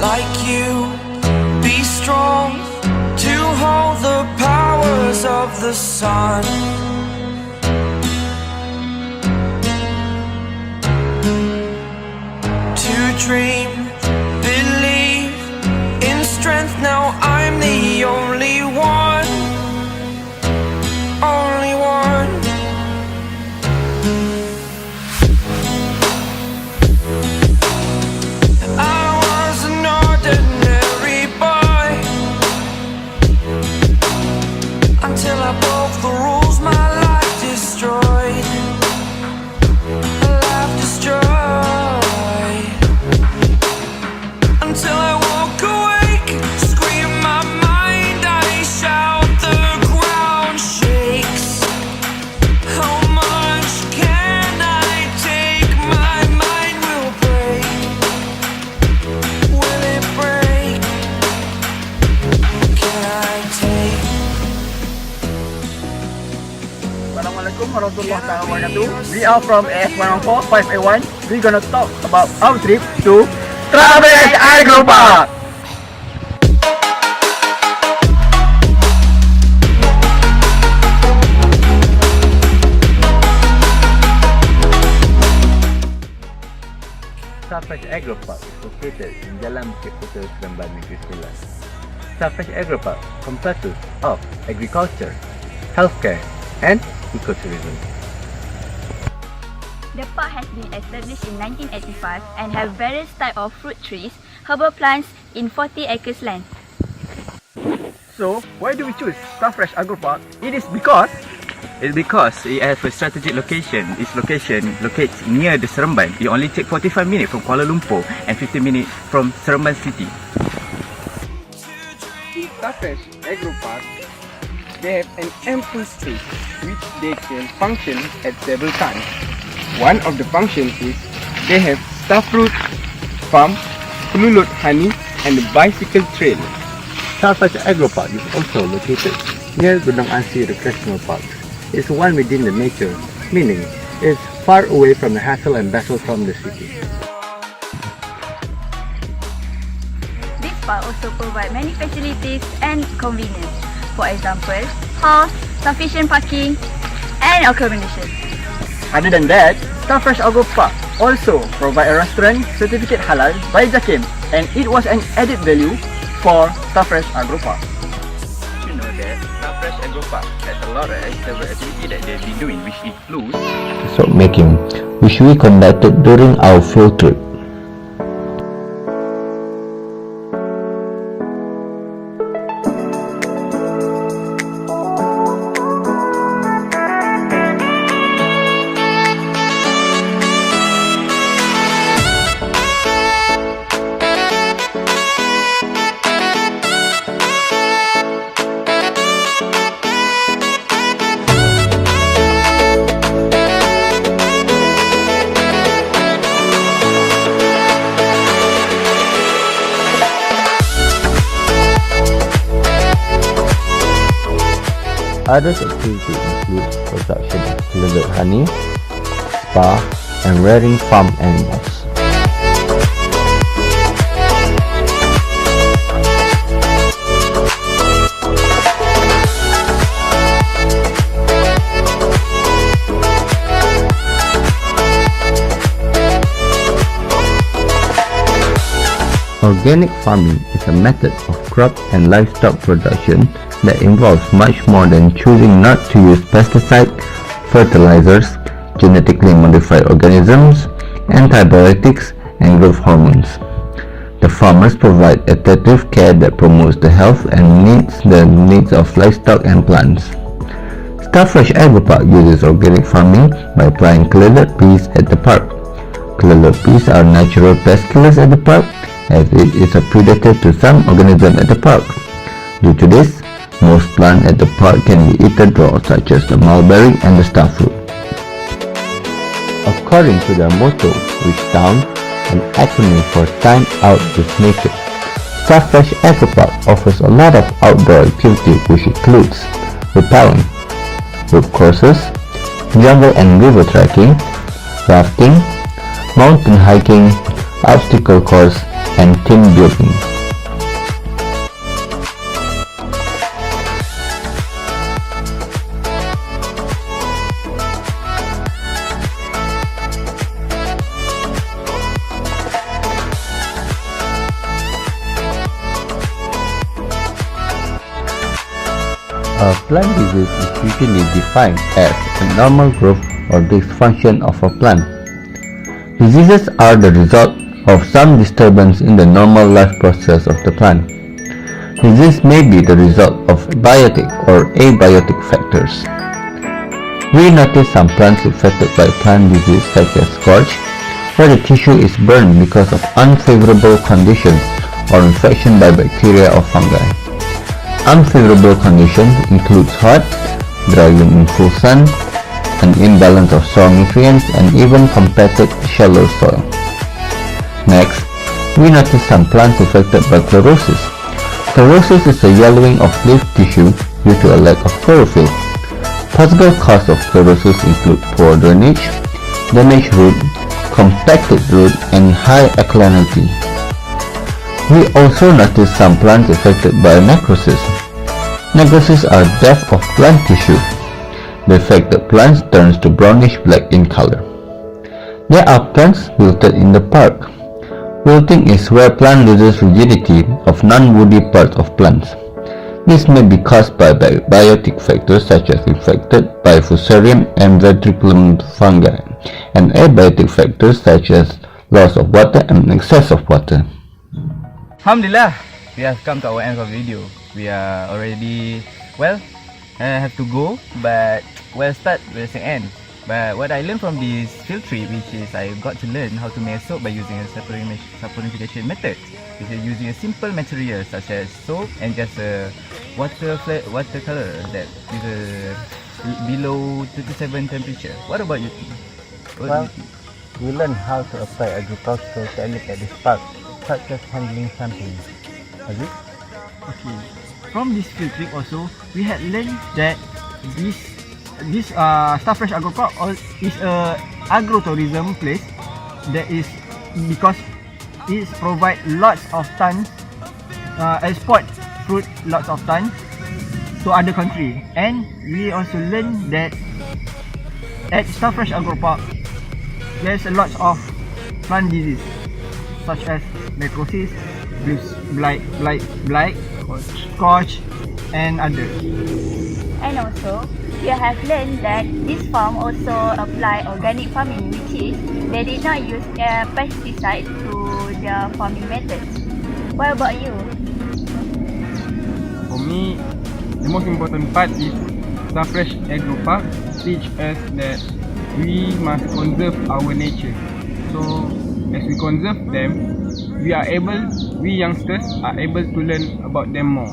like you. Be strong to hold the powers of the sun. To dream, believe in strength. Now I'm the only one, only one. I was an ordinary boy until I broke the rules. My life destroyed, life destroyed. Until I walk awake, scream my mind, I shout, the ground shakes. How much can I take? My mind will break. Will it break? Can I take? Assalamualaikum warahmatullahi wabarakatuh. We are from AF114 5A1. We're gonna talk about our trip to Starfresh Agropark. Starfresh Agropark is located in Jalan Bukit Kota, Seremban, Negeri Sembilan. Starfresh Agropark comprises of agriculture, healthcare, and ecotourism. The park has been established in 1985 and have various types of fruit trees, herbal plants in 40 acres land. So, why do we choose Starfresh Agropark? It's because it has a strategic location. Its location locates near the Seremban. You only take 45 minutes from Kuala Lumpur and 15 minutes from Seremban city. in Starfresh Agropark, they have an ample space which they can function at several times. One of the functions is they have starfruit farm, pelulot honey, and a bicycle trail. Starfresh Agropark is also located near Gunung Asi Recreational Park. It's one within the nature, meaning it's far away from the hassle and bustle from the city. This park also provides many facilities and convenience. For example, house, sufficient parking, and accommodation. Other than that, Starfresh Agropark also provide a restaurant certificate halal by Jakim, and it was an added value for Starfresh Agropark. You know that Starfresh Agropark has a lot of several activity that they've been doing, which includes Soap making, which we conducted during our field trip. Other activities include production of pelulot honey, spa, and rearing farm animals. Organic farming is a method of crop and livestock production that involves much more than choosing not to use pesticides, fertilizers, genetically modified organisms, antibiotics, and growth hormones. The farmers provide attentive care that promotes the health and meets the needs of livestock and plants. Starfresh Agropark uses organic farming by applying pelulot peas at the park. Pelulot peas are natural pest killers at the park, as it is a predator to some organisms at the park. Due to this, most plants at the park can be eaten raw, such as the mulberry and the starfruit. According to their motto, which sounds an acronym for Time Out with Nature, Starfresh Agropark offers a lot of outdoor activity, which includes rappelling, rope courses, jungle and river trekking, rafting, mountain hiking, obstacle course, and team building. A plant disease is usually defined as a normal growth or dysfunction of a plant. Diseases are the result of some disturbance in the normal life process of the plant. Disease may be the result of biotic or abiotic factors. We notice some plants affected by plant disease such as scorch, where the tissue is burned because of unfavorable conditions or infection by bacteria or fungi. Unfavorable conditions include hot, drying in full sun, an imbalance of soil nutrients, and even compacted shallow soil. Next, we notice some plants affected by chlorosis. Chlorosis is a yellowing of leaf tissue due to a lack of chlorophyll. Possible causes of chlorosis include poor drainage, damaged root, compacted root, and high alkalinity. We also notice some plants affected by necrosis. Necrosis are death of plant tissue. The affected plants turns to brownish black in color. There are plants wilted in the park. Wilting is where plant loses rigidity of non-woody parts of plants. This may be caused by biotic factors such as infected by Fusarium and Ventriculum fungi, and abiotic factors such as loss of water and excess of water. Alhamdulillah, we have come to our end of the video. We are already, have to go, but start with the end. But what I learned from this field trip, which is I got to learn how to make soap by using a saponification method, which is using a simple material such as soap and just a water color that is below 37 temperature. What about you? We learn how to apply agricultural technique at this park, such as handling sampling. Aziz? Okay. From this field trip also, we had learned that this Starfresh Agropark is a agrotourism place that is because it provide lots of tons, export fruit lots of tons to other country. And we also learned that at Starfresh Agropark there's a lot of plant disease such as necrosis, blight, scorch, and others. And also, we have learned that this farm also apply organic farming, which is they did not use pesticide to their farming methods. What about you? For me, the most important part is Starfresh Agropark teach us that we must conserve our nature. So as we conserve them, we youngsters are able to learn about them more.